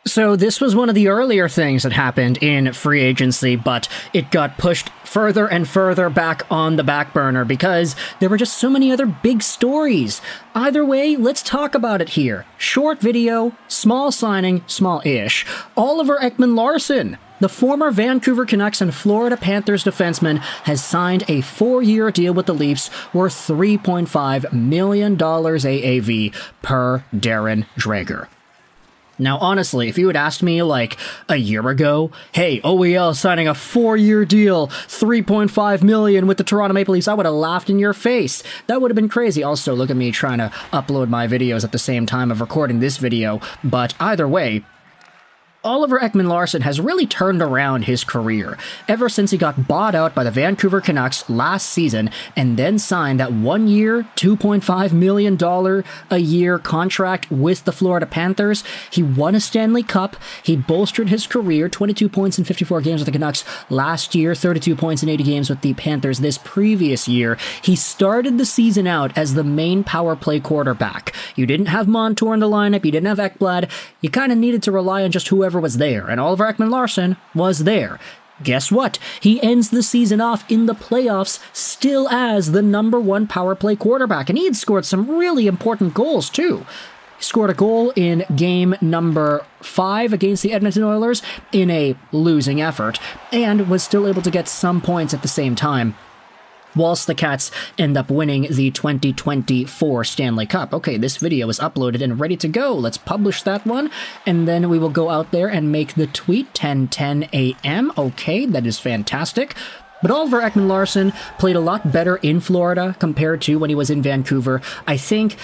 So this was one of the earlier things that happened in free agency, but it got pushed further and further back on the back burner because there were just so many other big stories. Either way, let's talk about it here. Short video, small signing, small-ish. Oliver Ekman-Larsson, the former Vancouver Canucks and Florida Panthers defenseman, has signed a 4-year deal with the Leafs worth $3.5 million AAV per Darren Dreger. Now, honestly, if you had asked me, like, a year ago, hey, OEL signing a 4-year deal, $3.5 million with the Toronto Maple Leafs, I would have laughed in your face. That would have been crazy. Also, look at me trying to upload my videos at the same time of recording this video. But either way, Oliver Ekman-Larsson has really turned around his career ever since he got bought out by the Vancouver Canucks last season and then signed that 1-year, $2.5 million a year contract with the Florida Panthers. He won a Stanley Cup. He bolstered his career, 22 points in 54 games with the Canucks last year, 32 points in 80 games with the Panthers this previous year. He started the season out as the main power play quarterback. You didn't have Montour in the lineup. You didn't have Ekblad. You kind of needed to rely on just whoever was there, and Oliver Ekman-Larsson was there. Guess what? He ends the season off in the playoffs still as the #1 power play quarterback, and he had scored some really important goals too. He scored a goal in game number 5 against the Edmonton Oilers in a losing effort, and was still able to get some points at the same time, whilst the Cats end up winning the 2024 Stanley Cup. Okay, this video is uploaded and ready to go. Let's publish that one, and then we will go out there and make the tweet 10:10 a.m. Okay, that is fantastic. But Oliver Ekman-Larsson played a lot better in Florida compared to when he was in Vancouver. I think,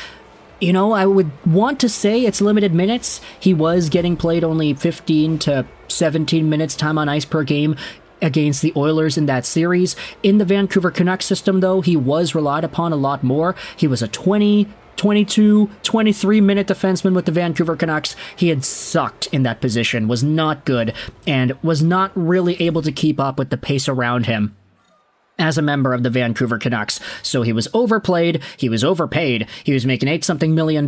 you know, I would want to say it's limited minutes. He was getting played only 15 to 17 minutes time on ice per game against the Oilers in that series. In the Vancouver Canucks system, though, he was relied upon a lot more. He was a 20, 22, 23-minute defenseman with the Vancouver Canucks. He had sucked in that position, was not good, and was not really able to keep up with the pace around him as a member of the Vancouver Canucks. So he was overplayed, he was overpaid, he was making $8-something million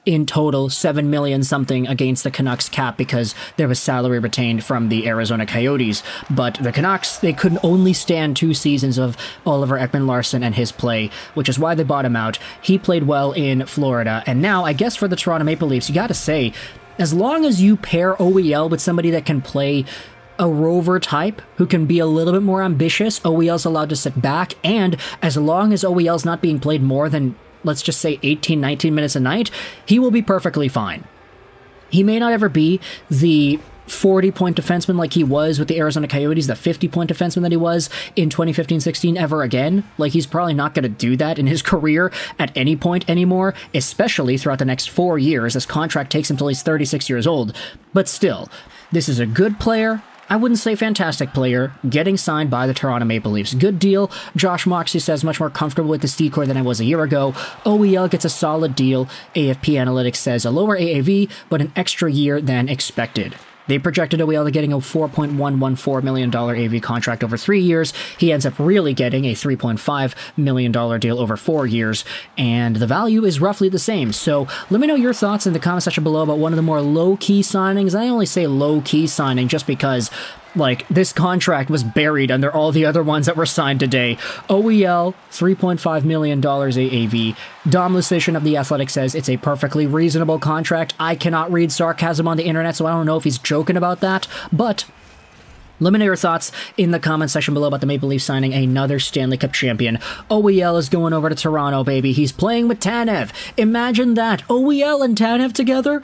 in total, $7 million something against the Canucks cap because there was salary retained from the Arizona Coyotes. But the Canucks, they couldn't only stand 2 seasons of Oliver Ekman-Larsson and his play, which is why they bought him out. He played well in Florida, and now, I guess for the Toronto Maple Leafs, you gotta say, as long as you pair OEL with somebody that can play a rover type who can be a little bit more ambitious, OEL's allowed to sit back, and as long as OEL's not being played more than, let's just say, 18, 19 minutes a night, he will be perfectly fine. He may not ever be the 40-point defenseman like he was with the Arizona Coyotes, the 50-point defenseman that he was in 2015-16 ever again. Like, he's probably not going to do that in his career at any point anymore, especially throughout the next 4 years. This contract takes him till he's 36 years old. But still, this is a good player. I wouldn't say fantastic player, getting signed by the Toronto Maple Leafs. Good deal. Josh Moxley says much more comfortable with this decor than I was a year ago. OEL gets a solid deal. AFP Analytics says a lower AAV, but an extra year than expected. They projected OEL to getting a $4.114 million AV contract over 3 years. He ends up really getting a $3.5 million deal over 4 years, and the value is roughly the same. So let me know your thoughts in the comment section below about one of the more low-key signings. I only say low-key signing just because, like, this contract was buried under all the other ones that were signed today. OEL, $3.5 million AAV. Dom Lucian of The Athletic says it's a perfectly reasonable contract. I cannot read sarcasm on the internet, so I don't know if he's joking about that, but let me know your thoughts in the comment section below about the Maple Leafs signing another Stanley Cup champion. OEL is going over to Toronto, baby. He's playing with Tanev. Imagine that. OEL and Tanev together?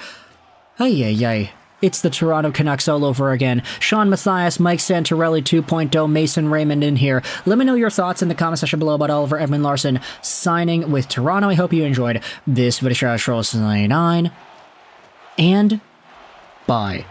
Ay, ay, ay. It's the Toronto Canucks all over again. Sean Mathias, Mike Santorelli 2.0, Mason Raymond in here. Let me know your thoughts in the comment section below about Oliver Ekman-Larsson signing with Toronto. I hope you enjoyed this video. 9 and bye.